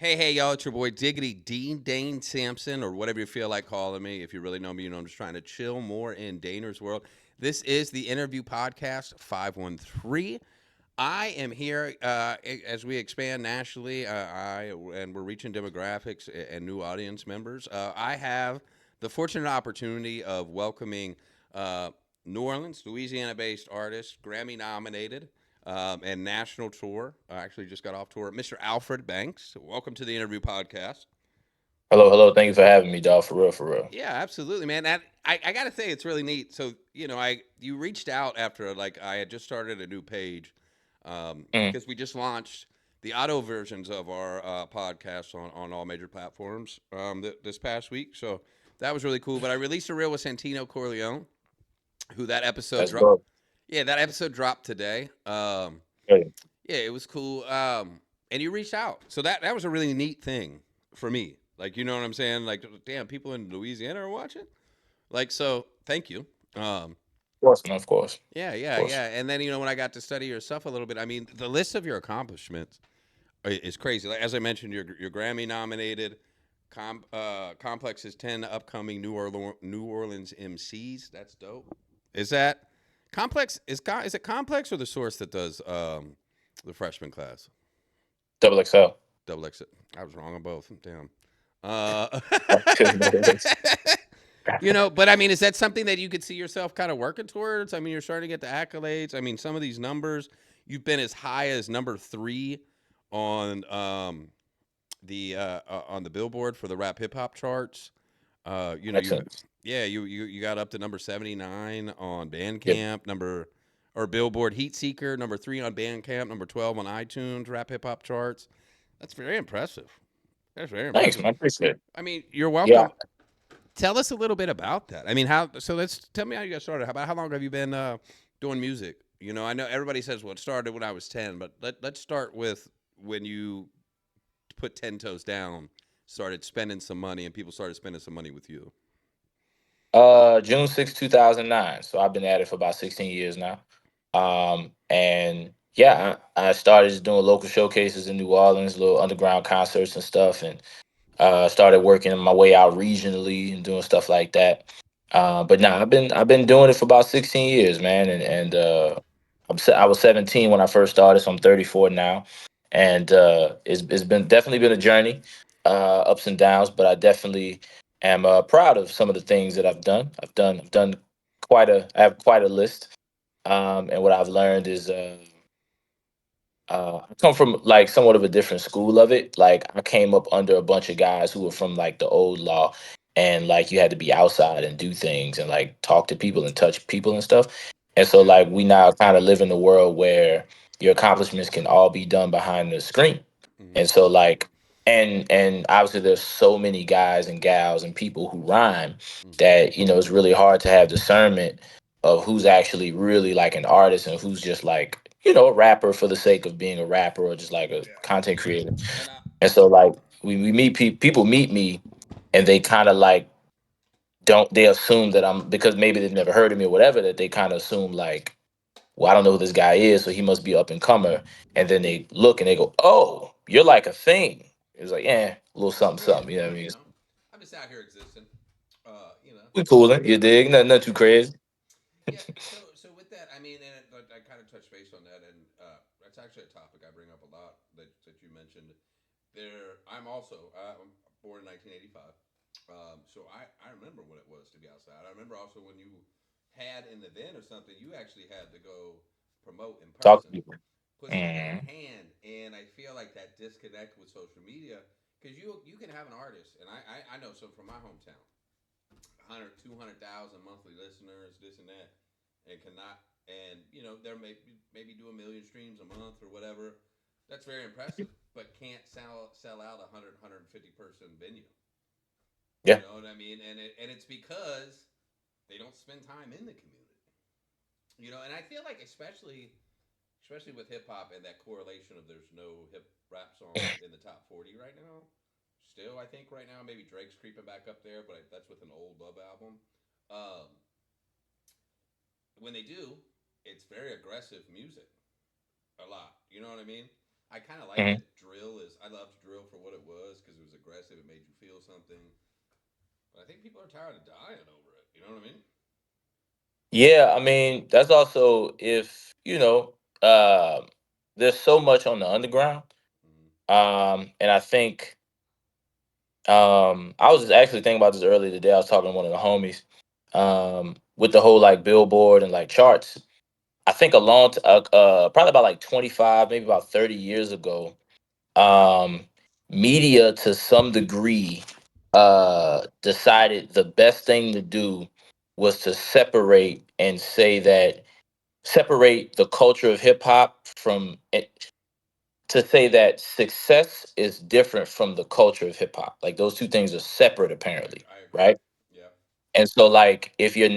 Hey, y'all, it's your boy Diggity Dean Dane Sampson, or whatever you feel like calling me. If you really know me, you know I'm just trying to chill more in Daner's world. This is the Interview Podcast 513. I am here as we expand nationally, and we're reaching demographics and new audience members. I have the fortunate opportunity of welcoming uh, New Orleans, Louisiana-based artist, Grammy-nominated, and national tour. I actually just got off tour. Mr. Alfred Banks, welcome to the Interview Podcast. Hello, hello. Thank you for having me, dog. For real, for real. Yeah, absolutely, man. I gotta say, it's really neat. So, I you reached out after like I had just started a new page Mm, because we just launched the auto versions of our podcast on all major platforms this past week. So that was really cool. But I released a reel with Santino Corleone, who that episode that's dropped. dope. Yeah, that episode dropped today. Hey, Yeah, it was cool. And you reached out, so that was a really neat thing for me. Like, you know what I'm saying? Like, damn, people in Louisiana are watching. Like, so thank you. Um, of course, man, of course, yeah, of yeah, course. yeah. And then when I got to study your stuff a little bit, I mean, the list of your accomplishments is crazy. Like, as I mentioned, you're Grammy nominated. Complex's 10 upcoming New Orleans MCs. That's dope. Is that Complex? Is it Complex or the Source that does the freshman class? Double XL. Double X. I was wrong on both. Damn. Uh, but I mean, is that something that you could see yourself kind of working towards? I mean, you're starting to get the accolades. I mean, some of these numbers, you've been as high as number three on on the Billboard for the rap hip hop charts. You Excellent. yeah, you got up to number 79 on Yep. Bandcamp, number or Billboard Heat Seeker, number 3 on Bandcamp, number 12 on iTunes rap hip hop charts. That's very impressive. That's very Thanks, impressive. man. Appreciate it. I mean, you're Yeah. welcome. Tell us a little bit about that. I mean, how? So let's tell me how you got started. How long have you been doing music? I know everybody says, well, it started when I was 10, but let's start with when you put 10 toes down, started spending some money, and people started spending some money with you. June 6th, 2009. So I've been at it for about 16 years now. And yeah, I started just doing local showcases in New Orleans, little underground concerts and stuff, and started working my way out regionally and doing stuff like that. But now I've been doing it for about 16 years, man, and I was 17 when I first started, so I'm 34 now, and it's been definitely been a journey, ups and downs, but I definitely am proud of some of the things that I've done I have quite a list, and what I've learned is. I come from like somewhat of a different school of it. Like I came up under a bunch of guys who were from like the old law, and like you had to be outside and do things and like talk to people and touch people and stuff. And so Yeah. like we now kind of live in a world where your accomplishments can all be done behind the screen. Hmm. And so like and obviously there's so many guys and gals and people who rhyme Hmm. that it's really hard to have discernment of who's actually really like an artist and who's just like a rapper for the sake of being a rapper or just like a Yeah. content creator. And I, And so like we meet people meet me and they kind of like don't they assume that I'm because maybe they've never heard of me or whatever that they kind of assume like well I don't know who this guy is so he must be up and comer and then they look and they go oh you're like a thing. It's like yeah a little something yeah, something, you know what I mean? I'm just out here existing. Uh, you know. We coolin', you dig? Nothing too crazy. Yeah. So with that, I mean, and I kind of touched base on that, and that's actually a topic I bring up a lot that you mentioned. I'm also I'm born in 1985, so I remember what it was to be outside. I remember also when you had an event or something, you actually had to go promote in Talk to person, people. put something in Mm, hand, and I feel like that disconnect with social media because you can have an artist, and I know some from my hometown 100, 200,000 monthly listeners, this and that, and cannot, and they're maybe do a million streams a month or whatever. That's very impressive, but can't sell out a 150 person venue. You yeah. know what I mean? And it's because they don't spend time in the community. And I feel like especially with hip hop and that correlation of there's no hip rap song in the top 40 right now. Still, I think right now maybe Drake's creeping back up there, but that's with an old Love album. Um, when they do, it's very aggressive music. A lot. You know what I mean? I kind of like Mhm. that drill is. I loved drill for what it was because it was aggressive. It made you feel something. But I think people are tired of dying over it. You know what I mean? Yeah, I mean, that's also if, there's so much on the underground. Mm-hmm. And I think I was just actually thinking about this earlier today. I was talking to one of the homies with the whole like Billboard and like charts. I think probably about like 25, maybe about 30 years ago, um, media to some degree decided the best thing to do was to separate the culture of hip hop from it, to say that success is different from the culture of hip hop. Like those two things are separate apparently, I agree. right? Yeah. And so like if you're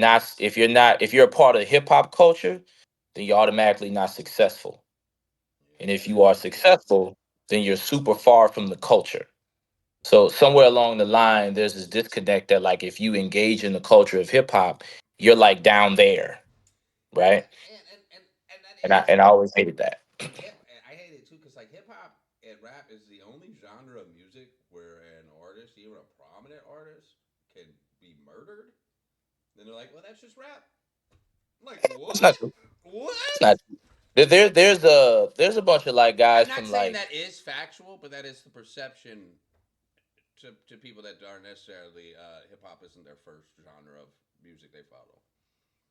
a part of hip hop culture, then you're automatically not successful. And Yeah. if That you are is true. successful, then you're super far from the culture. So somewhere along the line, there's this disconnect that like if you engage in the culture of hip hop, you're like down there, Yeah, right? and that And I is and I always hated that. hip. I hate it too because like hip hop and rap is the only genre of music where an artist, even a prominent artist, can be murdered. Then they're like, well, that's just rap. I'm like, It's not what? true. It's What? not true. There's a bunch of like I'm guys not from saying like, that is factual, but that is the perception to people that aren't necessarily hip hop isn't their first genre of music they follow.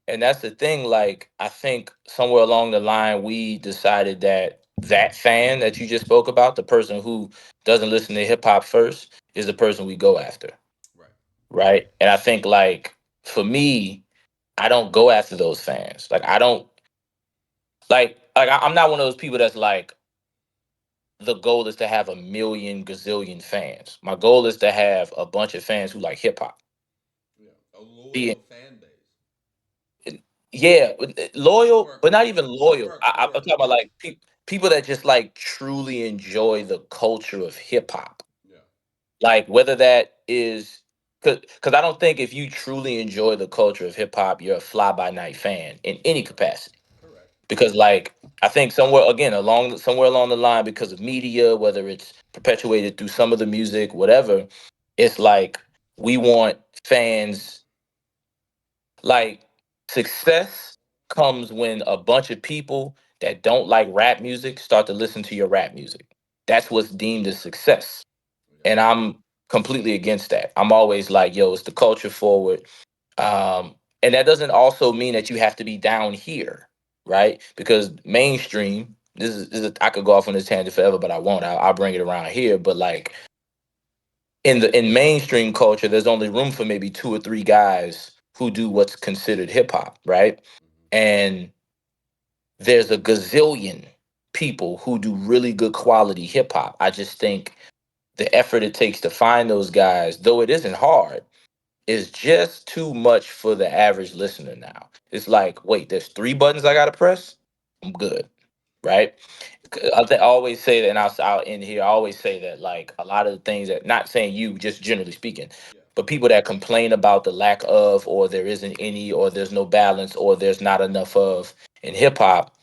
and that's the thing. Like I think somewhere along the line we decided that that fan that you just spoke about, the person who doesn't listen to hip hop first, is the person we go after, Right. right? And I think like for me, I don't go after those fans. Like I don't I'm not one of those people that's like the goal is to have a million gazillion fans. My goal is to have a bunch of fans who like hip hop. Yeah. A loyal Be fan base. Yeah, loyal, Or a but not even core. loyal. Or a I'm core talking about base. like people that just like truly enjoy the culture of hip hop. Yeah. Like whether that is because I don't think if you truly enjoy the culture of hip hop, you're a fly by night fan in any Correct. capacity. Correct. Because like I think somewhere along the line, because of media, whether it's perpetuated through some of the music, whatever, it's like we want fans. Like success comes when a bunch of people that don't like rap music start to listen to your rap music. That's what's deemed as success. Yeah. And I'm completely against that. I'm always like, yo, it's the culture forward. And that doesn't also mean that you have to be down here, right? Because mainstream, I could go off on this tangent forever, but I won't. I'll bring it around here. But like in mainstream culture, there's only room for maybe two or three guys who do what's considered hip hop, right? Mm-hmm. And there's a gazillion people who do really good quality hip hop. I just think the effort it takes to find those guys, though it isn't hard, is just too much for the average listener now. It's like, wait, there's three buttons I gotta press? I'm good, right? I always say that, and I'll end here. I always say that, like a lot of the things that, not saying you, just generally speaking, Yeah. but people that complain about the lack of, or there isn't any, or there's no balance, or there's not enough of in hip hop,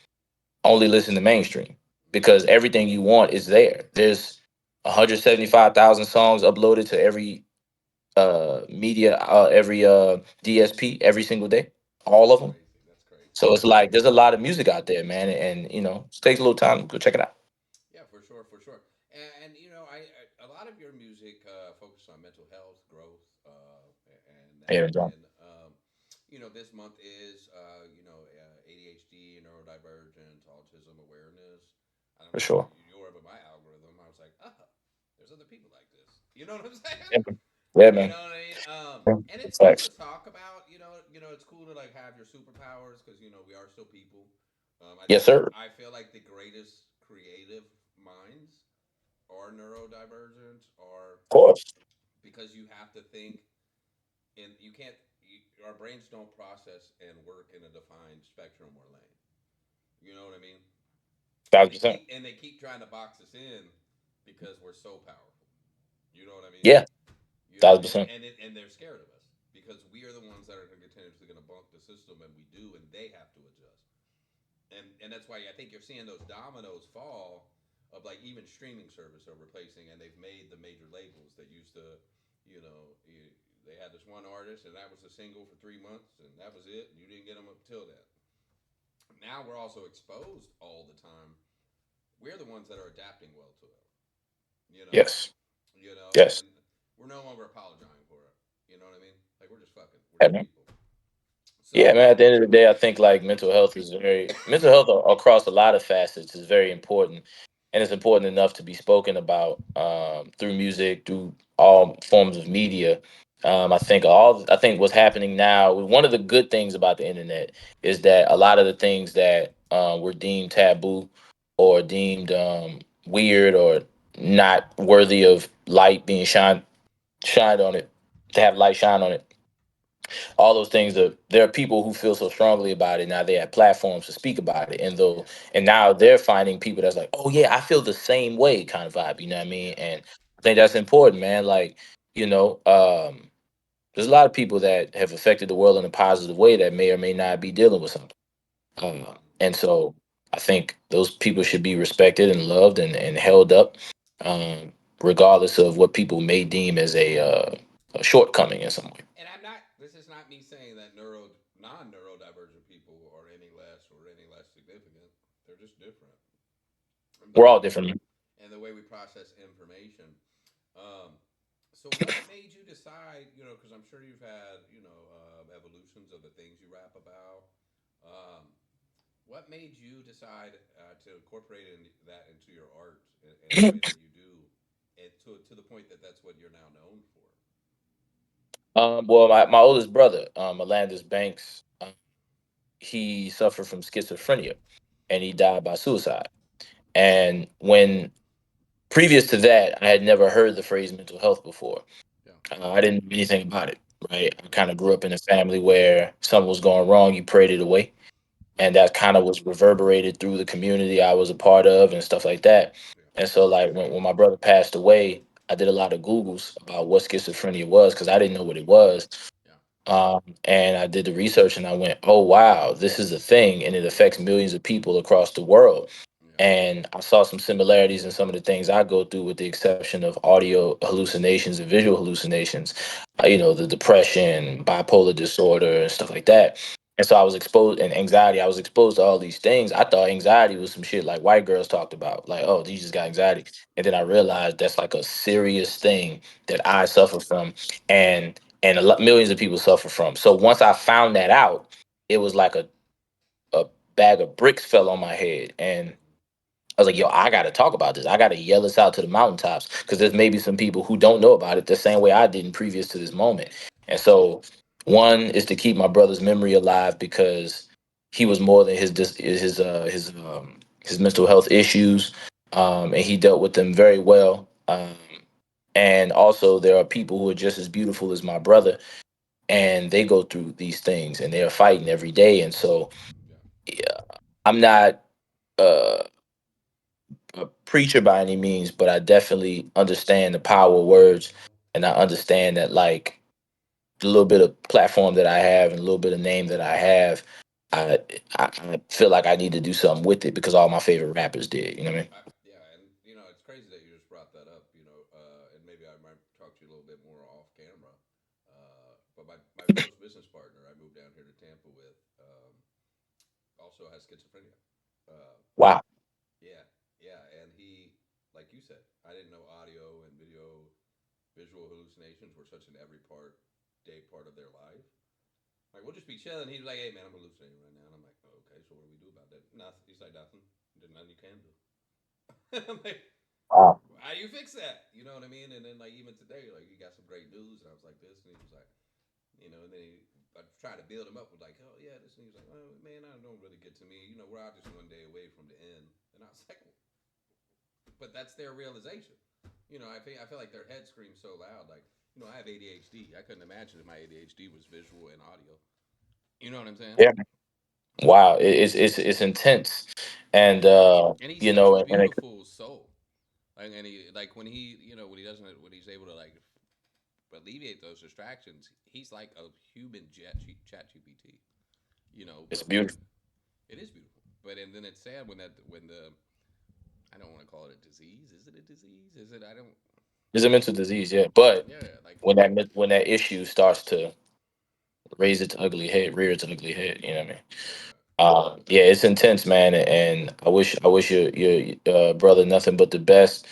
only listen to mainstream because everything you want is there. There's 175,000 songs uploaded to every every DSP every single day, all That's of them. crazy. That's crazy. So it's like there's a lot of music out there, man, and it takes a little time. Go check it out. Yeah, for sure, for sure. And you know, a lot of your music focus on mental health, growth, and Yeah, that. John, And you know, this month is ADHD, neurodivergent, autism awareness. I don't for know if sure. you were, but my algorithm, I was like, oh, there's other people like this. You know what I'm saying? Yeah, man. Yeah, You man. know what I mean? Yeah, And it's cool to facts. talk about. It's cool to like have your superpowers because we are still people. I Yes, think sir. Of I feel like the greatest creative minds are neurodivergent, or course. because you have to think and you can't. Our brains don't process and work in a defined spectrum or lane. You know what I mean? And Thousand they percent. keep trying to box us in because we're so powerful. You know what I mean? Yeah, You know, thousand percent. and they're scared of us because we are the ones that are continuously going to bunk the system, and we do, and they have to adjust. And that's why I think you're seeing those dominoes fall of like even streaming service are replacing, and they've made the major labels that used to, you know, they had this one artist and that was the single for 3 months and that was it. And you didn't get them up till that. Now we're also exposed all the time. We're the ones that are adapting well to it. You know, Yes. Yes. and we're no longer apologizing for it. You know what I mean? Like we're just fucking. We're Yeah, just man. people. Yeah, So man. At the end of the day, I think like mental health across a lot of facets is very important, and it's important enough to be spoken about through music, through all forms of media. I think what's happening now. One of the good things about the internet is that a lot of the things that were deemed taboo or deemed weird or not worthy of light being shined on it, to have light shine on it, all those things, there are people who feel so strongly about it now. They have platforms to speak about it, yeah, and now they're finding people that's like, oh yeah, I feel the same way kind of vibe, you know what I mean? yeah, And I think that's important, man. Like, you know there's a lot of people that have affected the world in a positive way that may or may not be dealing with something, and so I think those people should be respected and loved and held up, regardless of what people may deem as a shortcoming in some way. and I'm not. This is not me saying that non-neurodivergent people are any less significant. They're just different. We're But all different. and the way we process information. Um, so what made you decide? You know, because I'm sure you've had evolutions of the things you rap about. Um, what made you decide to incorporate that into your art in the way that you do, and to the point that that's what you're now known for? Well, my oldest brother, Alfred Banks, he suffered from schizophrenia, and he died by suicide. And when previous to that, I had never heard the phrase mental health before. Yeah, I didn't know anything about it. Right, I kind of grew up in a family where something was going wrong, you prayed it away, yeah, and that kind of was reverberated through the community I was a part of and stuff like that. yeah, And so, like when my brother passed away, I did a lot of Googles about what schizophrenia was because I didn't know what it was. yeah, And I did the research and I went, oh, wow, this is a thing and it affects millions of people across the world. yeah, And I saw some similarities in some of the things I go through, with the exception of audio hallucinations and visual hallucinations, the depression, bipolar disorder, and stuff like that. And so I was exposed, and anxiety, I was exposed to all these things. I thought anxiety was some shit like white girls talked about, like, oh, you just got anxiety. And then I realized that's like a serious thing that I suffer from. And millions of people suffer from. So once I found that out, it was like a bag of bricks fell on my head, and I was like, yo, I got to talk about this. I got to yell this out to the mountaintops because there's maybe some people who don't know about it the same way I didn't previous to this moment. And so, one is to keep my brother's memory alive because he was more than his mental health issues, and he dealt with them very well. And also, there are people who are just as beautiful as my brother, and they go through these things, and they are fighting every day. And so, yeah. yeah, I'm not. Uh, a preacher by any means, but I definitely understand the power of words, and I understand that like the little bit of platform that I have and a little bit of name that I have, I I feel like I need to do something with it because all my favorite rappers did. You know what I mean? Yeah, and it's crazy that you just brought that up. And maybe I might talk to you a little bit more off camera. But my close business partner, I moved down here to Tampa with, also has schizophrenia. Uh, Wow, yeah, yeah, and he, like you said, I didn't know audio and visual hallucinations were such an day part of their life. Like we'll just be chilling. He's like, "Hey man, I'm hallucinating right now," and I'm like, oh, "Okay, so what do we do about that?" Nothing. He's like, "Nothing. There's nothing you can do." I'm like, wow, how do you fix that? You know what I mean? And then like even today, like he got some great news, and I was like this, and he was like, and then I tried to build him up with like, oh yeah, this, and he was like, oh man, I don't really get to me. We're out just one day away from the end, and I was like, but that's their realization. I feel like their head screams so loud, like, I have ADHD. I couldn't imagine if my ADHD was visual and audio. You know what I'm saying? yeah, wow, it's intense, and And he's such a and beautiful soul. And he like when he's able to like alleviate those distractions, he's like a human chat GPT. it's But when beautiful. it is beautiful, but and then it's sad when I don't want to call it a disease. Is it a disease? Is it? I don't. It's a mental disease, yeah. But Yeah, like when that issue starts to raise its ugly head, rear its ugly head, you know what I mean? okay. Yeah, it's intense, man, and I wish your brother nothing but the best.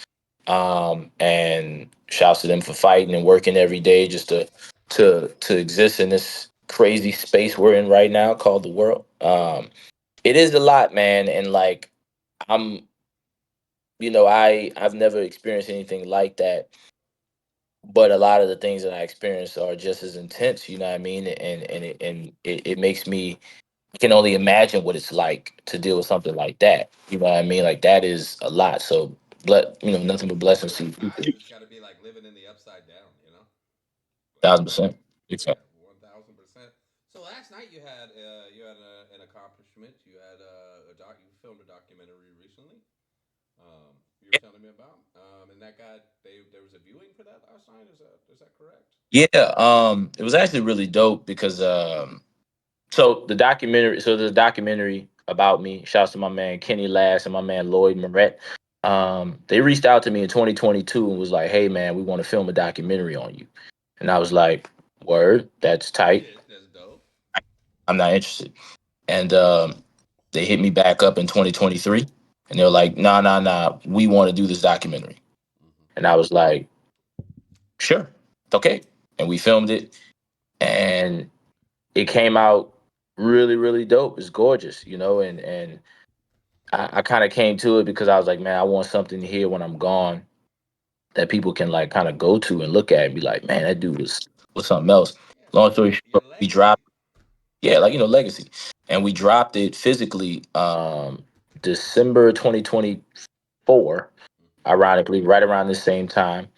And shouts to them for fighting and working every day just to exist in this crazy space we're in right now called the world. It is a lot, man, and like I'm, I've never experienced anything like that, but a lot of the things that I experience are just as intense. You know what I mean? And it makes me I can only imagine what it's like to deal with something like that. You know what I mean? Like that is a lot. So, nothing but blessings to you. Sometimes it's got to be like living in the upside down, you know? Like, 1,000%. yeah, Exactly. 1000%. So last night you had an accomplishment. You had you filmed a documentary recently. You were telling me about, and that got there was a viewing for that last night. Is that correct? Yeah. It was actually really dope because the documentary about me. Shouts to my man Kenny Lass and my man Lloyd Moret. They reached out to me in 2022 and was like, "Hey man, we want to film a documentary on you." And I was like, "Word, that's tight. That's dope. I'm not interested." And they hit me back up in 2023, and they were like, "Nah, nah, nah, we want to do this documentary." Hmm. And I was like, "Sure, okay." And we filmed it, and it came out really, really dope. It's gorgeous, and I kind of came to it because I was like, man, I want something here when I'm gone that people can like kind of go to and look at and be like, man, that dude was something else. Yeah, Long story your short, we legacy. dropped, yeah, like legacy, and we dropped it physically December 2024, Hmm. ironically, right around the same time.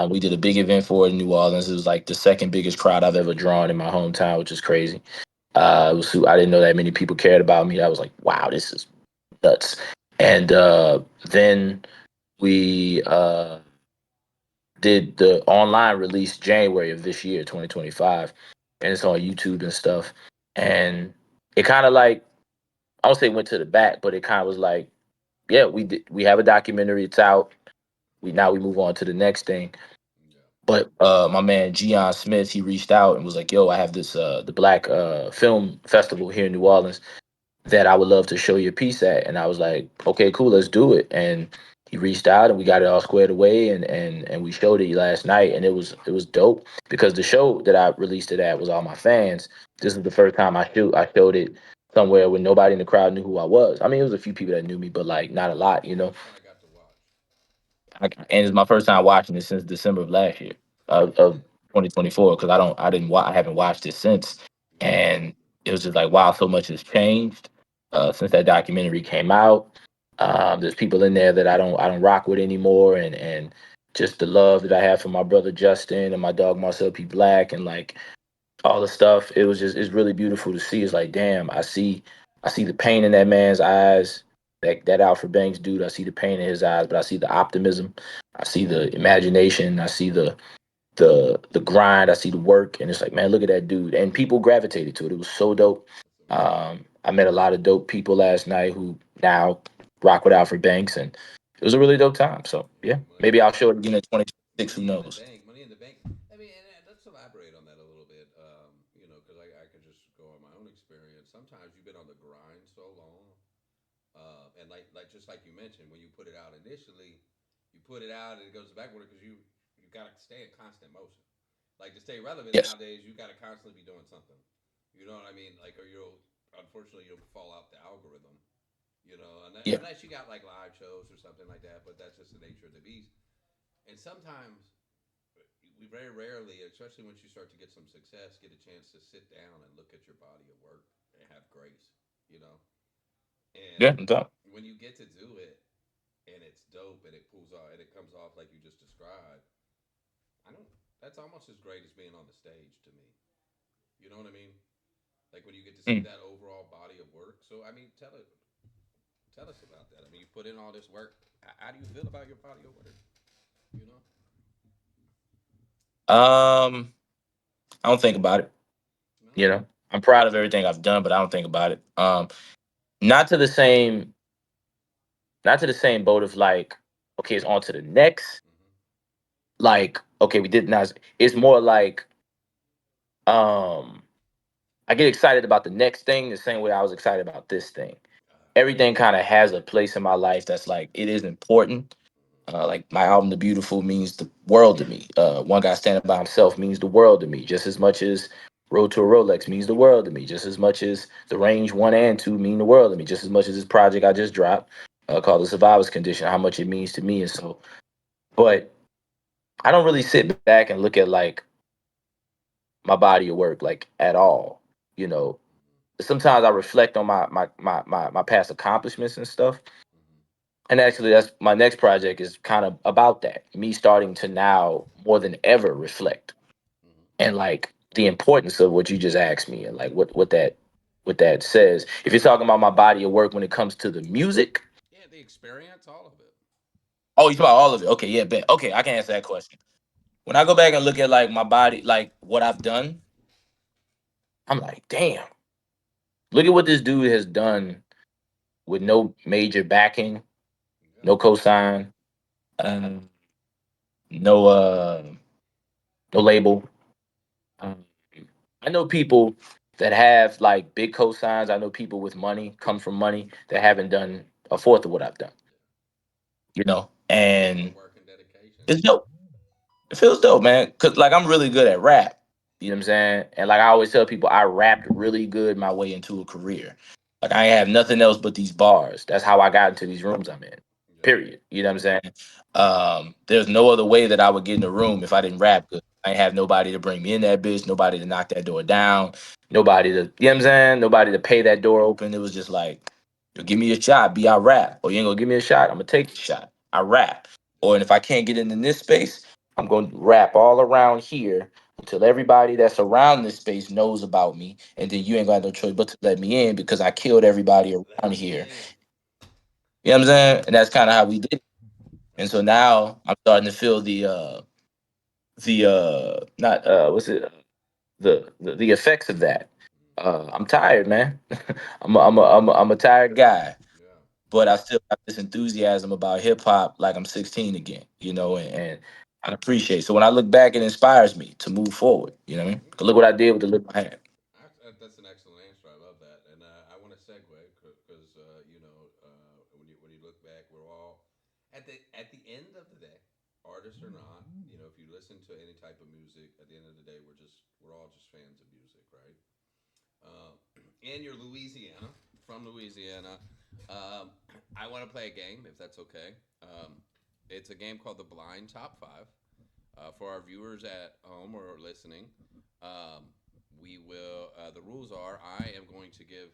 We did a big event for it in New Orleans. It was like the second biggest crowd I've ever drawn in my hometown, which is crazy. I didn't know that many people cared about me. I was like, wow, this is nuts. And then we did the online release January of this year, 2025, and it's on YouTube and stuff. And it kind of like I don't say went to the back, but it kind of was like, yeah, we have a documentary. It's out. We move on to the next thing. Yeah. But my man Gian Smith, he reached out and was like, "Yo, I have this the Black Film Festival here in New Orleans that I would love to show your piece at." And I was like, "Okay, cool, let's do it." And he reached out and we got it all squared away, and we showed it last night, and it was dope because the show that I released it at was all my fans. This is the first time I showed it somewhere when nobody in the crowd knew who I was. I mean, it was a few people that knew me, but like not a lot, you know. You kind of got to watch. And it's my first time watching it since December of last year, of 2024, because I haven't watched it since, Yeah. and it was just like wow, so much has changed since that documentary came out. There's people in there that I don't rock with anymore, and just the love that I have for my brother Justin and my dog Marcel P. Black, and like all the stuff. It's really beautiful to see. It's like, damn, I see the pain in that man's eyes. That Alfred Banks dude, I see the pain in his eyes, but I see the optimism, I see the imagination, I see the grind, I see the work, and it's like, man, look at that dude. And people gravitated to it. It was so dope. That's amazing. I met a lot of dope people last night who now rock with Alfred Banks, and it was a really dope time. So Yeah. yeah, Money maybe in I'll the show it again in 2026. Who Money in the knows? bank. Money in the bank. I mean, and let's elaborate on that a little bit. Because I could just go on my own experience. Sometimes you've been on the grind so long, and like just like you mentioned, when you put it out initially, you put it out and it goes backward because you got to stay in constant motion. Like to stay relevant Yes. nowadays, you got to constantly be doing something. You know what I mean? Like, or you'll unfortunately you'll fall out the algorithm. Yeah. Unless you got like live shows or something like that, but that's just the nature of the beast. And sometimes we very rarely, especially once you start to get some success, get a chance to sit down and look at your body of work and have grace, you know. And Yeah. No doubt. when you get to do it and it's dope and it pulls off and it comes off like you just described, I don't. That's almost as great as being on the stage to me. You know what I mean? Like when you get to see Mm. that overall body of work. So I mean, tell us about that. I mean, you put in all this work. How do you feel about your body of work? You know? I don't think about it. No. I'm proud of everything I've done, but I don't think about it. Not to the same not to the same boat of like, okay, it's on to the next. Like, okay, we did not. It's more like, um, I get excited about the next thing the same way I was excited about this thing. Everything kind of has a place in my life that's like it is important. Like my album, The Beautiful, means the world to me. One Guy Standing by Himself means the world to me, just as much as Road to a Rolex means the world to me, just as much as The Range 1 and 2 mean the world to me, just as much as this project I just dropped called The Survivor's Condition, how much it means to me. And so, but I don't really sit back and look at like my body of work like at all. You know, sometimes I reflect on my past accomplishments and stuff. And actually, that's my next project is kind of about that. Me starting to now more than ever reflect and like the importance of what you just asked me and like what that says. If you're talking about my body of work when it comes to the music, Yeah, the experience, all of it. oh, you talk about all of it. Okay, yeah, bet. Okay, I can answer that question. When I go back and look at like my body, like what I've done, I'm like, damn, look at what this dude has done with no major backing, Yeah. no cosign, um, no no label. Um, I know people that have like big cosigns. I know people with money, come from money, that haven't done a fourth of what I've done. You know, Hard and work and dedication. it's dope. It feels dope, man. Cause like I'm really good at rap. You know what I'm saying? And like I always tell people, I rapped really good my way into a career. Like I ain't have nothing else but these bars. That's how I got into these rooms I'm in. Yeah. Period. You know what I'm saying? There's no other way that I would get in a room if I didn't rap good. I ain't have nobody to bring me in that bitch, nobody to knock that door down, nobody to, you know what I'm saying? Nobody to pay that door open. It was just like, "Yo, give me a shot, be I rap. Or you ain't gonna give me a shot, I'm gonna take the shot. I rap. Or and if I can't get in this space, I'm going to rap all around here until everybody that's around this space knows about me. And then you ain't got no choice but to let me in because I killed everybody around Let me here. in. You know what I'm saying? And that's kind of how we did it. And so now I'm starting to feel the not what's it the effects of that. I'm tired, man. I'm a tired guy, Yeah. but I still got this enthusiasm about hip hop like I'm 16 again, you know, and I appreciate. So when I look back, it inspires me to move forward. You know what I mean? 'Cause look what I did with the little I had. That's an excellent answer. I love that, and I want to segue because when you look back, we're all at the end of the day, artists or not. If you listen to any type of music, at the end of the day, we're all just fans of music, right? Uh, and you're Louisiana, from Louisiana. Um, I want to play a game, if that's okay. It's a game called the Blind Top Five. For our viewers at home or listening, um, we will. The rules are: I am going to give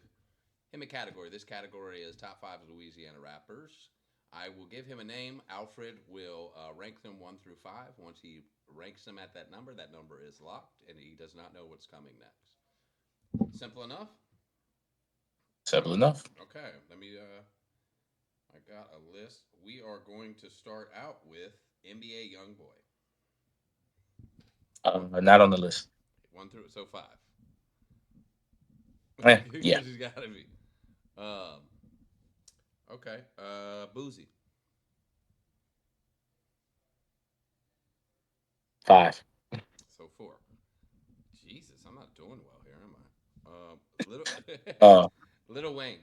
him a category. This category is top five Louisiana rappers. I will give him a name. Alfred will rank them 1 through 5. Once he ranks them at that number is locked, and he does not know what's coming next. Simple enough. Simple enough. Okay, let me. I got a list. We are going to start out with NBA YoungBoy. Not on the list. 1 through 5. Yeah, Because he's got to be. Um, okay. Boozy. five. So 4. Jesus, I'm not doing well here, am I? Little Uh, Little Wayne.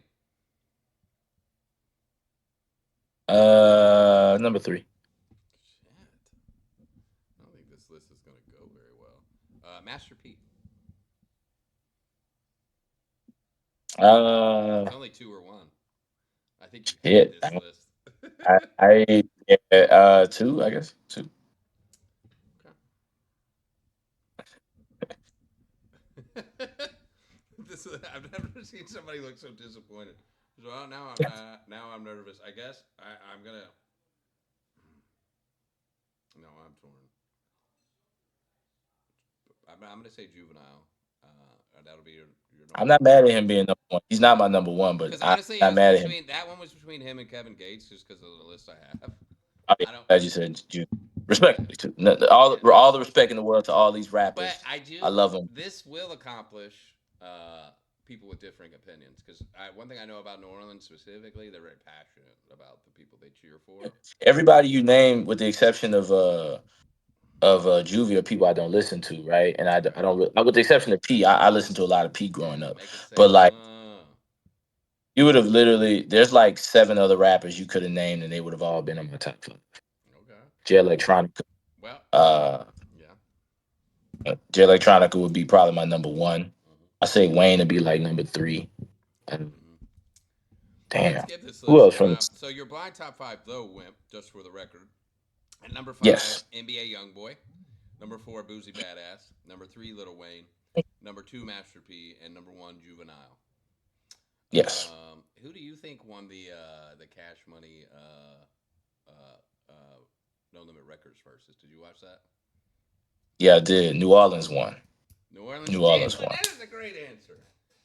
number three. Shit. I don't think this list is going to go very well. Master P. Uh, It's only 2 or 1. I think you hate yeah, this list. yeah, two, I guess two. I've never seen somebody look so disappointed. So now I'm nervous. I guess I'm gonna. No, I'm torn. I'm gonna say Juvenile. That'll be your I'm number not one. mad at him being number one. He's not my number one, but Because I'm honestly, it not was mad at him. between that one was between him and Kevin Gates, just because of the list I have. I mean, I don't. as you said, you Yeah, respectfully too. yeah. All the respect in the world to all these But rappers. I I do. love them. This will accomplish people with differing opinions. Because one thing I know about New Orleans specifically, they're very passionate about the people they cheer for. Everybody you name, with the exception of Juvia, people I don't listen to, right? And I Okay. don't with the exception of P, I listened to a lot of P growing up, Make it say, but like you would have literally, there's like seven other rappers you could have named, and they would have all been on my top five. Okay. J Electronica, Well, uh, yeah. J Electronica would be probably my number one. Hmm. I say Wayne would be like number three. Um, Hmm. Well, let's Damn, get this who list. else from? So your blind top five, though, Wimp, just for the record. At number five, Yes, NBA Youngboy. Number four, Boozie Bad Ass. Number three, Lil Wayne. Number two, Master P. And number one, Juvenile. yes, Who do you think won the Cash Money No Limit Records versus? Did you watch that? yeah, I did. New Orleans won. New Orleans. New Damn, Orleans but won. that is a great answer.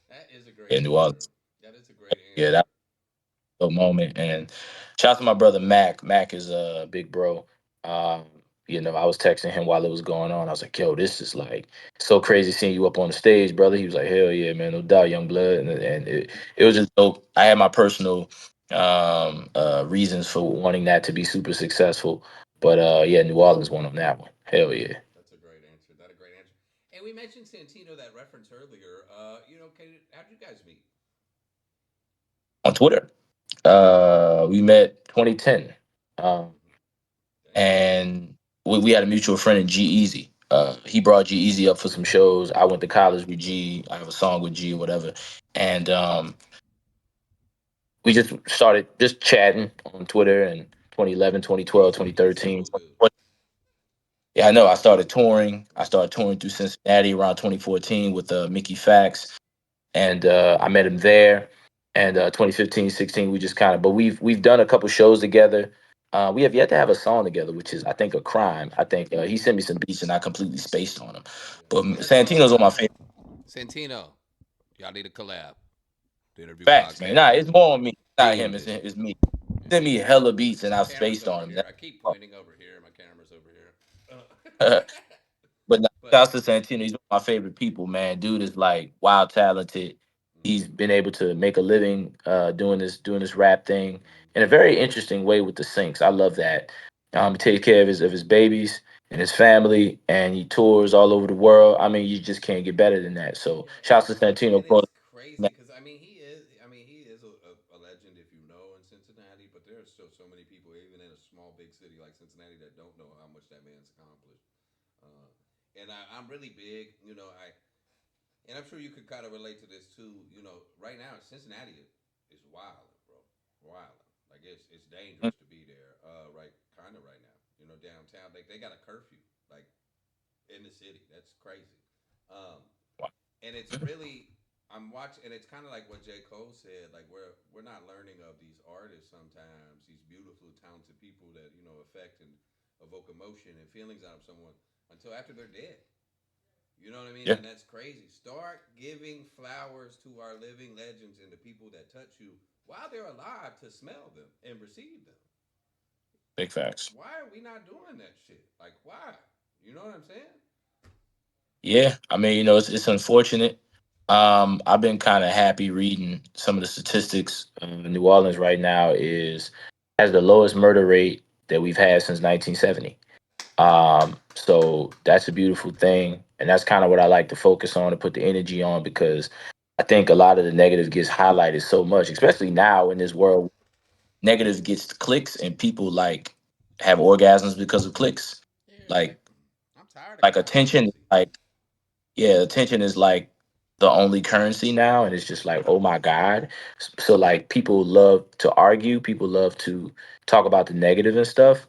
That is a great Yeah, New answer. Orleans. That is a great Yeah, answer. that was a moment. And shout out to my brother Mac. Mac is a big bro. Um, I was texting him while it was going on. I was like, "Yo, this is like so crazy seeing you up on the stage, brother." He was like, "Hell yeah, man, no doubt, young blood." And it was just dope. I had my personal reasons for wanting that to be super successful, but yeah, New Orleans won on that one. Hell yeah. That's a great answer. That a great answer. And we mentioned Santino that reference earlier. How did you guys meet? On Twitter, we met 2010. Um, Damn. and we had a mutual friend in G Easy. He brought G Easy up for some shows. I went to college with G. I have a song with G, or whatever. And we just started just chatting on Twitter in 2011, He 2012, so he's 2013. so good. Yeah, I know. I started touring. I started touring through Cincinnati around 2014 with Mickey Fax, and I met him there. And 2015, 16, we just kind of, but we've done a couple shows together. We have yet to have a song together, which is I think a crime. I think he sent me some beats and I completely spaced on him. Yeah. But Let's Santino's on my favorite. Santino. Y'all need a collab. The interview Facts, man. Nah, podcast. it's more on me, not him. Fiending. It's me. Yeah. Send me hella beats and My I've camera's spaced over on him. here. I keep pointing over here. My camera's over here. But no, But shouts to Santino. He's one of my favorite people, man. Dude is like wild talented. He's mm, been able to make a living doing this rap thing in a mm, very interesting way with the syncs. I love that. He takes care of his babies and his family, and he tours all over the world. I mean, you just can't get better than that. So, yeah, shouts to Santino. and it's crazy because he is a legend if you know in Cincinnati, but there are still so many people even in a small big city like Cincinnati that don't know how much that man's accomplished. Uh, I'm really big, and I'm sure you could kind of relate to this too. Right now Cincinnati is wild, bro, wild. Like it's dangerous to be there. Right, kind of right now. Downtown they got a curfew like in the city. That's crazy. Um, and it's really I'm watching, and it's kind of like what J. Cole said. Like we're not learning of these artists sometimes, these beautiful, talented people that affect and evoke emotion and feelings out of someone until after they're dead. You know what I mean? Yeah, And that's crazy. Start giving flowers to our living legends and the people that touch you while they're alive to smell them and receive them. big facts. Why are we not doing that shit? Like why? You know what I'm saying? Yeah, I mean, it's unfortunate. I've been kind of happy reading some of the statistics. New Orleans right now is has the lowest murder rate that we've had since 1970. So that's a beautiful thing, and that's kind of what I like to focus on and put the energy on because I think a lot of the negative gets highlighted so much, especially now in this world. Negative gets clicks, and people like have orgasms because of clicks. Yeah, Like I'm tired of like attention, controversy. like yeah, attention is like the only currency now, and it's just like, oh my god. So like people love to argue, people love to talk about the negative and stuff,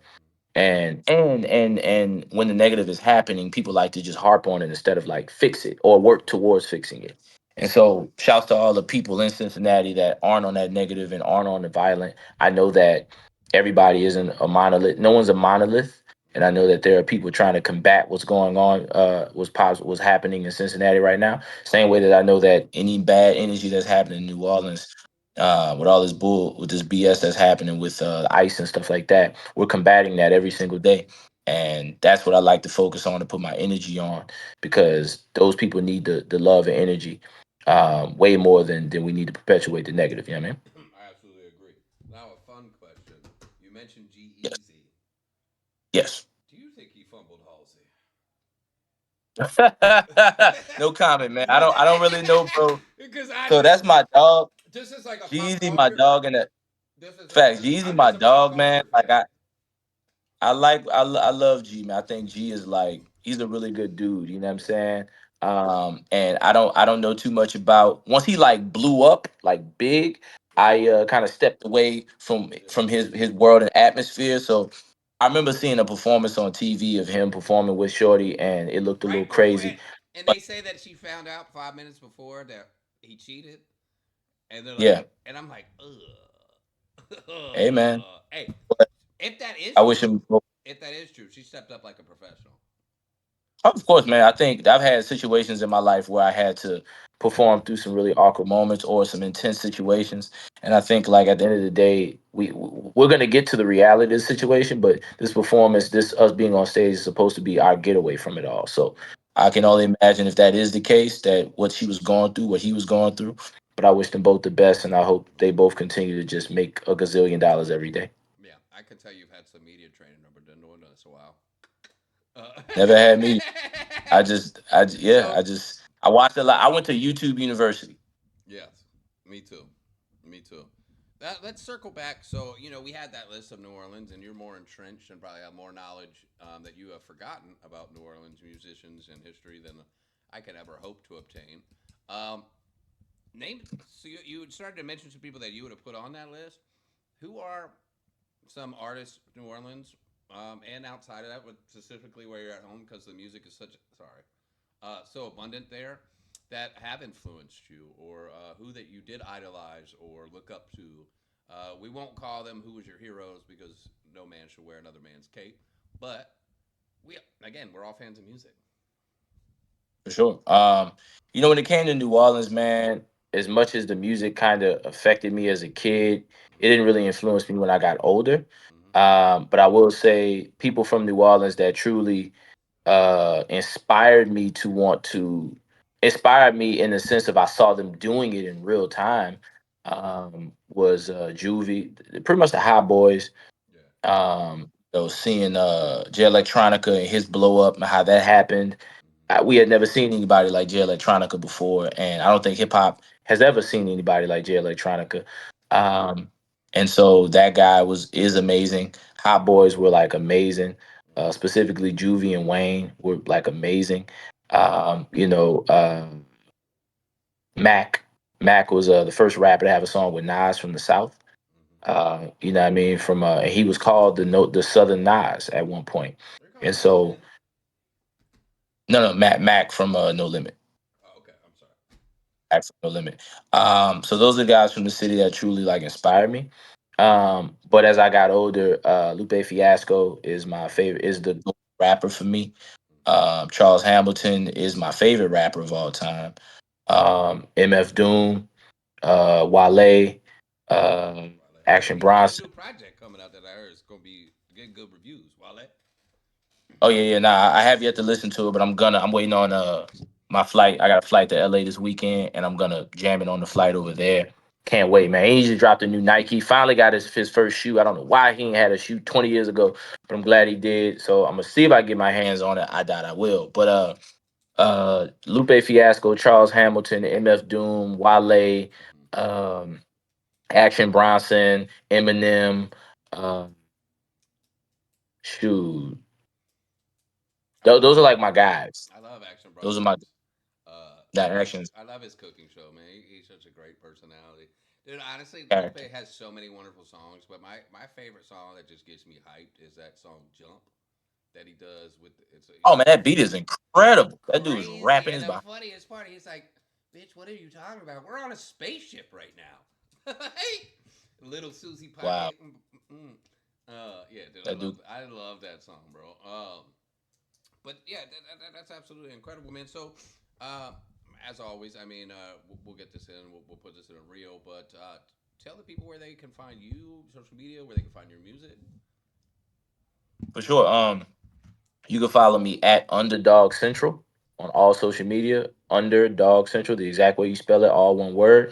and when the negative is happening, people like to just harp on it instead of like fix it or work towards fixing it. And so shouts to all the people in Cincinnati that aren't on that negative and aren't on the violent. I know that everybody isn't a monolith. No one's a monolith. And I know that there are people trying to combat what's going on, what's happening in Cincinnati right now. Same way that I know that any bad energy that's happening in New Orleans, with all this bull, with this BS that's happening with ICE and stuff like that, we're combating that every single day. And that's what I like to focus on and put my energy on because those people need the love and energy. way more than we need to perpetuate the negative. You know what I mean? I absolutely agree. Now, a fun question. You mentioned G Yes. Easy. Yes. Do you think he fumbled Halsey? No comment, man. I don't really know, bro. Because I So just that's my dog. this is like a pop Jeezy, my culture. dog, and that This is facts. Jeezy, I'm my just a pop dog, man. culture Like fan. I love G, man. I think G is like he's a really good dude. You know what I'm Yeah, saying? And I don't know too much about once he like blew up like big. yeah, I kind of stepped away from yeah. his world and atmosphere. So I remember seeing a performance on TV of him performing with Shorty, and it looked a little Right before, crazy. and But they say that she found out 5 minutes before that he cheated, and they're like, yeah, and I'm like, ugh, hey man, hey, but if that is I wish true, him. Well, if that is true, she stepped up like a professional. of course, man. I think I've had situations in my life where I had to perform through some really awkward moments or some intense situations, and I think like at the end of the day, we're gonna get to the reality of the situation. But this performance, this us being on stage, is supposed to be our getaway from it all. So I can only imagine if that is the case, that what she was going through, what he was going through. But I wish them both the best, and I hope they both continue to just make a gazillion dollars every day. Yeah, I can tell you've had some media training, but been doing this a while. Uh, Never had me. so I watched a lot. I went to YouTube University. yes, me too. Me too. Let's circle back. So, we had that list of New Orleans, and you're more entrenched and probably have more knowledge that you have forgotten about New Orleans musicians and history than I could ever hope to obtain. Um, so you started to mention some people that you would have put on that list. Who are some artists, New Orleans, and outside of that, but specifically where you're at home because the music is so abundant there that have influenced you, or who that you did idolize or look up to. We won't call them who was your heroes because no man should wear another man's cape, but we're all fans of music. For sure. When it came to New Orleans, man, as much as the music kind of affected me as a kid, it didn't really influence me when I got older. Mm-hmm. But I will say people from New Orleans that truly inspired me to want to inspired me in the sense of I saw them doing it in real time. Was Juvie, pretty much the Hot Boys. Yeah. Seeing Jay Electronica and his blow up and how that happened. Mm-hmm. We had never seen anybody like Jay Electronica before, and I don't think hip hop has ever seen anybody like Jay Electronica. Um, and so that guy is amazing. Hot Boys were like amazing. Specifically, Juvie and Wayne were like amazing. Mac Mac was the first rapper to have a song with Nas from the South. Mm-hmm. You know what I mean? From he was called the Southern Nas at one point. They're called And so Eminem. no, Mac from No Limit. Oh, okay, I'm sorry. Mac from No Limit. So those are guys from the city that truly like inspired me. But as I got older, Lupe Fiasco is my favorite, is the GOAT rapper for me. Charles Hamilton is my favorite rapper of all time. MF Doom, Wale, um, Wale. Action He got a Bronson. new project coming out that I heard is gonna be getting good reviews. Wale. Oh yeah, yeah. Nah, I have yet to listen to it, but I'm waiting on my flight. I got a flight to LA this weekend, and I'm gonna jam it on the flight over there. Can't wait, man. He just dropped a new Nike. Finally got his first shoe. I don't know why he ain't had a shoe 20 years ago, but I'm glad he did. So I'm gonna see if I can get my hands on it. I doubt I will. But Lupe Fiasco, Charles Hamilton, MF Doom, Wale, Mm-hmm. um, Action Bronson, Eminem, um, shoot. I love Those are like my guys. I love Action Those are my Bronson's. that actions. I love his cooking show, man. He's such a great personality, dude. Honestly, Lupe Character. has so many wonderful songs, but my favorite song that just gets me hyped is that song "Jump" that he does with Oh man, that beat is incredible. That dude is crazy. rapping And his the behind. funniest part, he's like, "Bitch, what are you talking about? We're on a spaceship right now." Hey, little Susie Wow, Pocket. Yeah, dude, that dude I love that song, bro. But yeah, that's absolutely incredible, man. So, uh, as always, I mean, we'll get this in. We'll put this in a reel. But tell the people where they can find you, social media, where they can find your music. for sure. You can follow me at Underdog Central on all social media, Underdog Central, the exact way you spell it, all one word.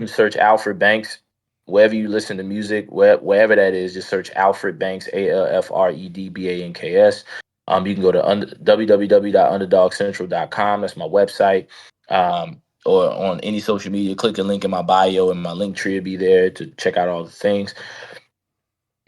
Search Alfred Banks. Wherever you listen to music, wherever that is, just search Alfred Banks, ALFREDBANKS. You can go to www.underdogcentral.com. That's my website. Or on any social media, click the link in my bio, and my link tree will be there to check out all the things.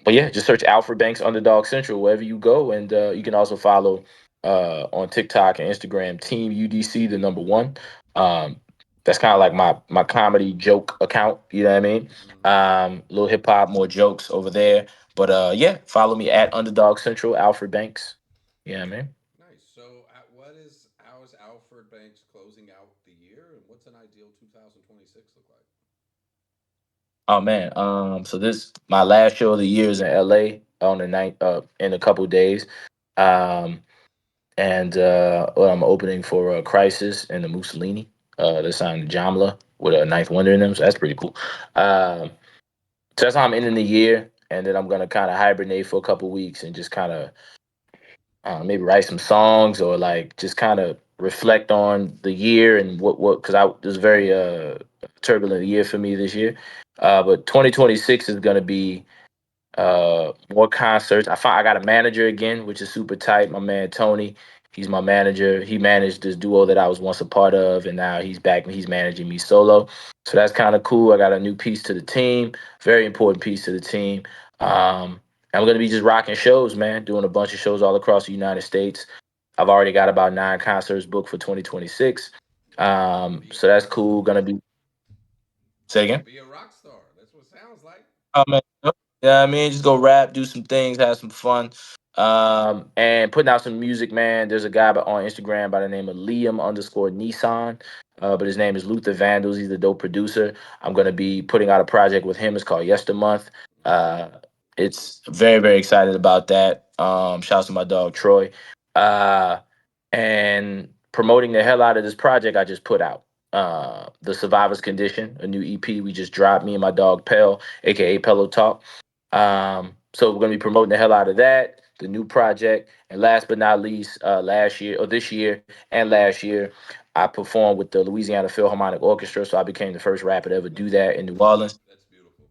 But yeah, just search Alfred Banks Underdog Central wherever you go, and you can also follow on TikTok and Instagram Team UDC the number one. Um, that's kind of like my comedy joke account. You know what I mean? Mm-hmm. Little hip hop, more jokes over there. But yeah, follow me at Underdog Central Alfred Banks. Yeah, man. Nice. So, how is Alfred Banks closing out the year, and what's an ideal 2026 look like? Oh man. So this my last show of the year is in LA on the ninth in a couple days. Um and well, I'm opening for Crisis and the Mussolini. They signed Jamla with a Ninth Wonder in them, so that's pretty cool. So that's how I'm ending the year, and then I'm gonna kind of hibernate for a couple weeks and just kind of maybe write some songs or like just kind of reflect on the year and what because I it was a very turbulent year for me this year. But 2026 is gonna be more concerts. I got a manager again, which is super tight. My man Tony, he's my manager. He managed this duo that I was once a part of, and now he's back and he's managing me solo. So that's kind of cool. I got a new piece to the team, very important piece to the team. And we're gonna be just rocking shows, man. Doing a bunch of shows all across the United States. I've already got about 9 concerts booked for 2026. Be a So that's rock cool. star. Gonna be say again. Be a rock star. That's what it sounds like. Oh man. Yep. Yeah, I mean, just go rap, do some things, have some fun. And putting out some music, man. There's a guy on Instagram by the name of Liam underscore Nissan. But his name is Luther Vandals. He's a dope producer. I'm gonna be putting out a project with him. It's called Yestermonth. Mm-hmm. Uh it's very, very excited about that. Shouts to my dog Troy. Uh and promoting the hell out of this project I just put out. The Survivor's Condition, a new EP we just dropped, me and my dog Pell, aka Pillow Talk. So we're gonna be promoting the hell out of that, the new project, and last but not least, last year or this year and last year, I performed with the Louisiana Philharmonic Orchestra. So I became the first rapper to ever do that in New Orleans. That's beautiful.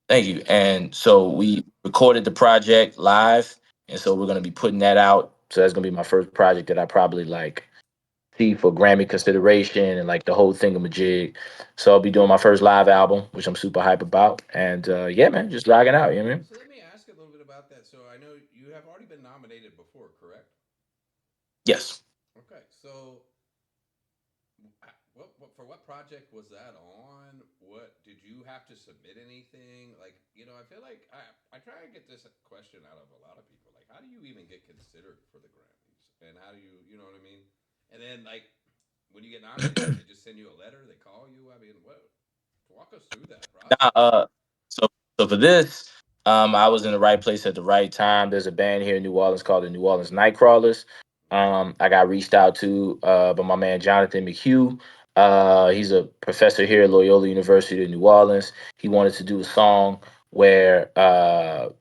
Thank you. And so we recorded the project live, and so we're gonna be putting that out. So that's gonna be my first project that I probably like see for Grammy consideration and like the whole thingamajig. So I'll be doing my first live album, which I'm super hype about. And yeah, man, just rocking out. You know what I mean? So let me ask a little bit about that. So I know you have already been nominated before, correct? Yes. Okay. So for what project was that on? What did you have to submit anything? Like, I feel like I try to get this question out of a lot of people. Like, how do you even get considered for the Grammys? And how do you know what I mean? And then like when you get nominated, they just send you a letter, they call you. I mean, what? Walk us through that Nah, process. so so for this, I was in the right place at the right time. There's a band here in New Orleans called the New Orleans Nightcrawlers. I got reached out to by my man Jonathan McHugh. He's a professor here at Loyola University in New Orleans. He wanted to do a song where it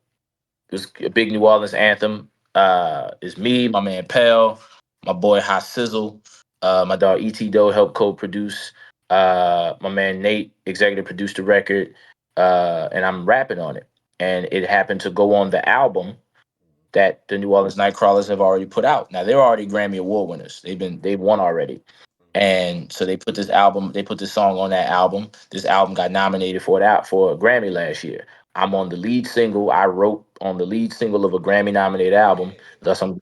was a big New Orleans anthem. It's me, my man Pell, my boy Hot Sizzle, my dog Et Doe helped co-produce. My man Nate executive produced the record, and I'm rapping on it. And it happened to go on the album that the New Orleans Nightcrawlers have already put out. Now they're already Grammy Award winners. They've won already. Mm-hmm. And so they put this song on that album. This album got nominated for a Grammy last year. I'm on the lead single. I wrote on the lead single of a Grammy nominated album. Hey. Thus I'm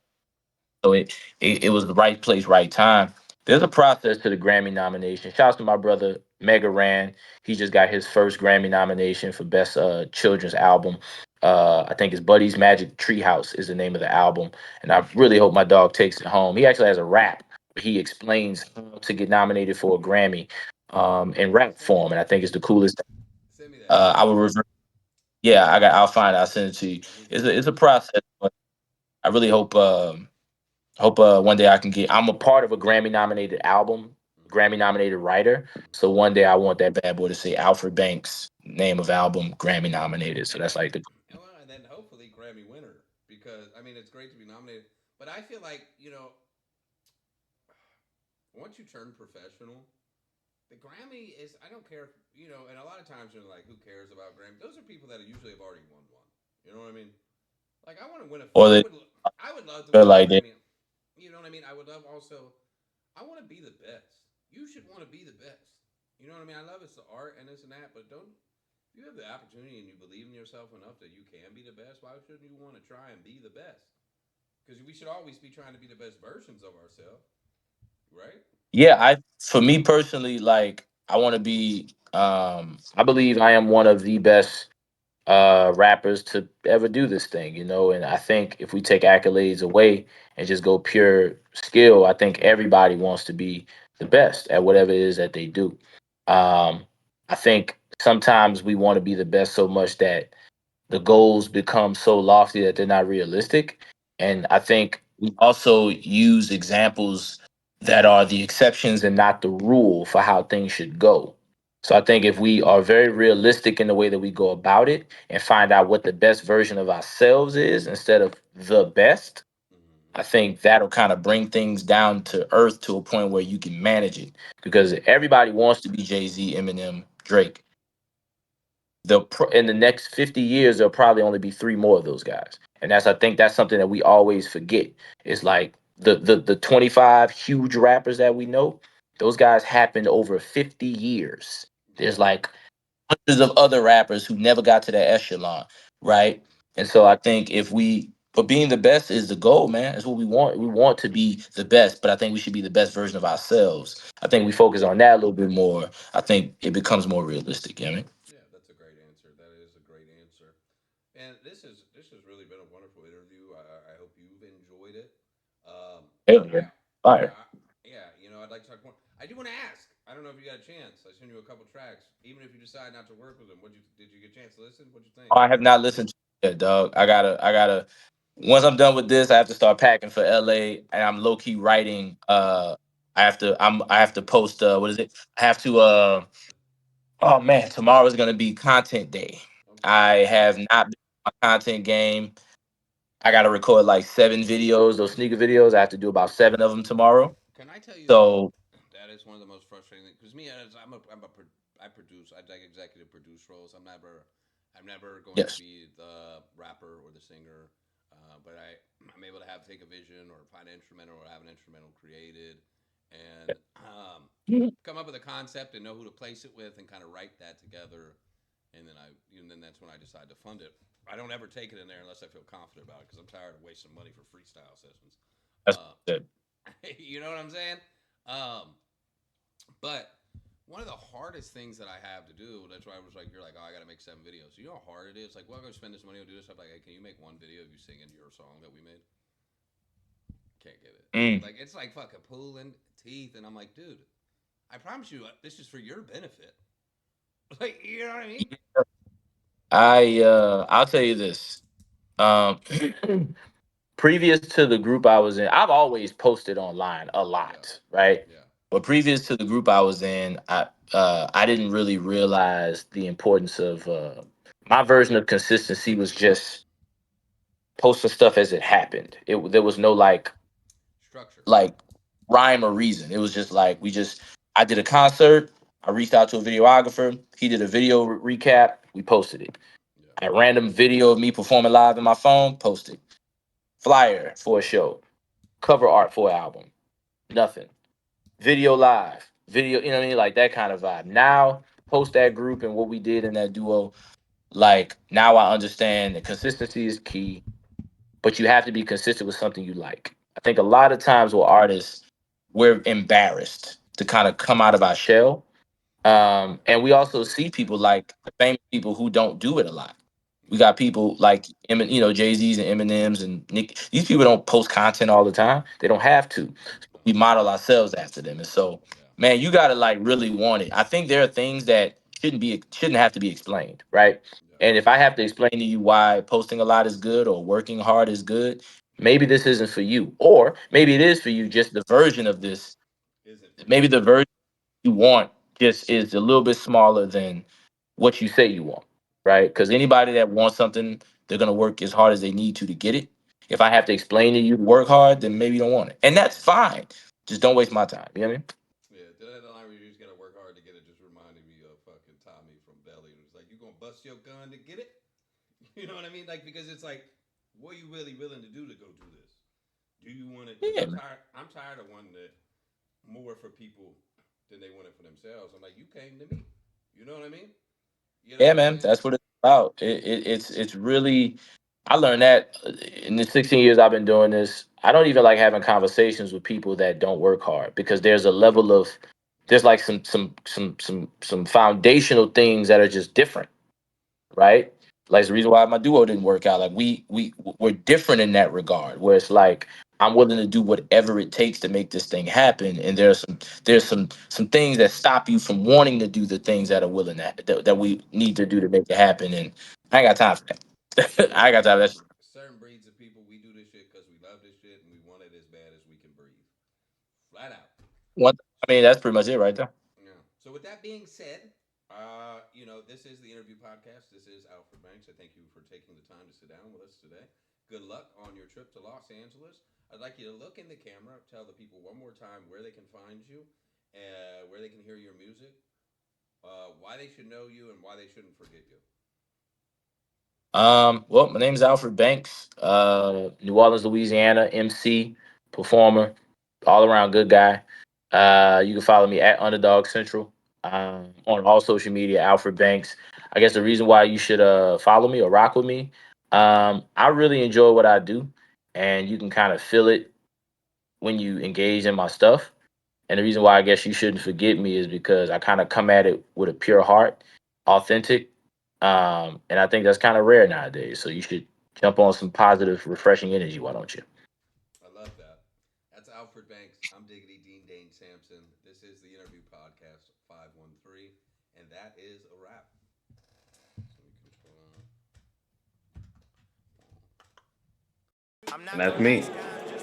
so it was the right place, right time. There's a process to the Grammy nomination. Shouts to my brother Mega Ran. He just got his first Grammy nomination for best children's album. I think it's Buddy's Magic Treehouse is the name of the album, and I really hope my dog takes it home. He actually has a rap where he explains how to get nominated for a Grammy in rap Send me form, and I that. think it's the coolest. Send me that. I will revert. Yeah, I'll find it. I'll send it to you. I need to It's hear a that. process, but I really hope. Hope one day I can get. I'm a part of a Grammy nominated album, Mm-hmm. Grammy nominated writer. So one day I want that bad boy to say Alfred Banks, name of album, Grammy nominated. So And that's like the and then hopefully Grammy winner, because I mean it's great to be nominated, but I feel like once you turn professional, the Grammy is, I don't care, and a lot of times you're like, who cares about Grammy? Those are people that usually have already won one. You know what I mean? Like I want to win a, Or I they would, I would love to feel win a like they Grammy. You know what I mean? I would love also, I want to be the best. You should want to be the best. You know what I mean? I love it's the art and this and that, but don't, if you have the opportunity and you believe in yourself enough that you can be the best, why shouldn't you want to try and be the best? Because we should always be trying to be the best versions of ourselves, right? yeah, I for me personally, like I want to be I believe I am one of the best rappers to ever do this thing, you know, and I think if we take accolades away and just go pure skill, I think everybody wants to be the best at whatever it is that they do. Um I think sometimes we want to be the best so much that the goals become so lofty that they're not realistic. And Right. I think we also use examples that are the exceptions and not the rule for how things should go. So I think if we are very realistic in the way that we go about it and find out what the best version of ourselves is instead of the best, Mm-hmm. I think that'll kind of bring things down to earth to a point where you can manage it. Because everybody wants to be Jay-Z, Eminem, Drake. In the next 50 years there'll probably only be three more of those guys, and I think that's something that we always forget. It's like the 25 huge rappers that we know, those guys happened over 50 years. There's Yeah. like hundreds of other rappers who never got to that echelon, right? And so I think if we but being the best is the goal, man. It's what we want. We want to be the best, but I think we should be the best version of ourselves. I think we focus on that a little bit more. I think it becomes more realistic. You know what I mean? Yeah, that's a great answer. That is a great answer. And this has really been a wonderful interview. I hope you've enjoyed it. Hell yeah. I Fire. yeah yeah. I'd like to talk more. I do want to ask. I don't know if you got a chance. I sent you a couple tracks. Even if you decide not to work with them, did you get a chance to listen? What'd you think? Oh, I have not listened to it yet, dog. I gotta. Once I'm done with this, I have to start packing for LA, and I'm low key writing. I have to post. What is it? I have to. Oh man, tomorrow is gonna be content day. Okay. I have not been on my content game. I gotta record like 7 videos. Those sneaker videos. I have to do about 7 of them tomorrow. Can I tell you that So that is one of the most frustrating things? Because me, as I produce. I like executive produce roles. I'm never going to yes, be the rapper or the singer. But I'm able to take a vision or find an instrumental or have an instrumental created, and Mhm. come up with a concept and know who to place it with and kind of write that together. And then that's when I decide to fund it. I don't ever take it in there unless I feel confident about it because I'm tired of wasting money for freestyle sessions. that's Uh, it. you know what I'm saying? Um, but one of the hardest things that I have to do, that's why I was like, you're like, oh, I got to make 7 videos. You know how hard it is? Like, well, I'm going to spend this money on do this stuff. Like, hey, can you make one video of you singing your song that we made? Can't get it. Mm. Like, it's like fucking pulling teeth. And I'm like, dude, I promise you, this is for your benefit. Like, you know what I mean? I'll tell you this. Um, previous to the group I was in, I've always posted online a Yeah. lot, right? Yeah. But previous to the group I was in, I didn't really realize the importance of my version of consistency was just posting stuff as it happened. There was no Structure. like rhyme or reason. It was just like I did a concert, I reached out to a videographer, he did a video recap, we posted it. Yeah. A random video of me performing live in my phone, posted. Flyer for a show, cover art for an album, nothing. Video live, video, you know what I mean? Like that kind of vibe. Now, post that group and what we did in that duo, like now I understand that consistency is key, but you have to be consistent with something you like. I think a lot of times with artists, we're embarrassed to kind of come out of our shell. And we also see people like the famous people who don't do it a lot. We Yeah. got people like Jay Z's and Eminem's and Nick. These people don't post content all the time. They don't have to. No. We model ourselves after them, and so Yeah. man, you gotta like really want it. I think there are things that shouldn't have to be explained, right? Yeah. And if I have to explain to you why posting a lot is good or working hard is good, maybe this isn't for you, or maybe it is for you. Just the version of this, Isn't for me. maybe the version you want just is a little bit smaller than what you say you want, right? Because anybody that wants something, they're gonna work as hard as they need to get it. If I have to explain to you to work hard, then maybe you don't want it, and that's fine. Just don't waste my time. You know what I mean? Yeah, that line where you just gotta work hard to get it just reminded me of fucking Tommy from Belly. And it's like, you gonna bust your gun to get it? You know what I mean? Like, because it's like, what are you really willing to do to go do this? Do you want it? Because Yeah, I'm man. tired. I'm tired of wanting it more for people than they want it for themselves. I'm like, you came to me. You know what I mean? You know Yeah, what I'm man. saying? That's what it's about. It's really. I learned that in the 16 years I've been doing this. I don't even like having conversations with people that don't work hard because there's a level of there's like some foundational things that are just different, right? Like the reason why my duo didn't work out. Like we're different in that regard, where it's like I'm willing to do whatever it takes to make this thing happen. And there's some things that stop you from wanting to do the things that are willing that we need to do to make it happen. And I ain't got time for that. Yeah, I ain't got time for that. certain breeds of people, we do this shit because we love this shit and we want it as bad as we can breathe. Flat out. One, I So, mean, that's pretty much it right there. yeah. So with that being said, this is the interview podcast. This is Alfred Banks. I thank you for taking the time to sit down with us today. Good luck on your trip to Los Angeles. I'd like you to look in the camera, tell the people one more time where they can find you, where they can hear your music, why they should know you, and why they shouldn't forget you. Well, my name is Alfred Banks, New Orleans, Louisiana, MC, performer, all around good guy. You can follow me at Underdog Central on all social media, Alfred Banks. I guess the reason why you should follow me or rock with me, I really enjoy what I do, and you can kind of feel it when you engage in my stuff. And the reason why I guess you shouldn't forget me is because I kind of come at it with a pure heart, authentic. And I think that's kind of rare nowadays. So you should jump on some positive, refreshing energy. Why don't you? I love that. That's Alfred Banks. I'm Diggity Dean Dane Sampson. This is the interview podcast 513, and that is a wrap. So we control. And that's me,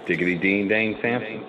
Diggity Dean Dane Sampson.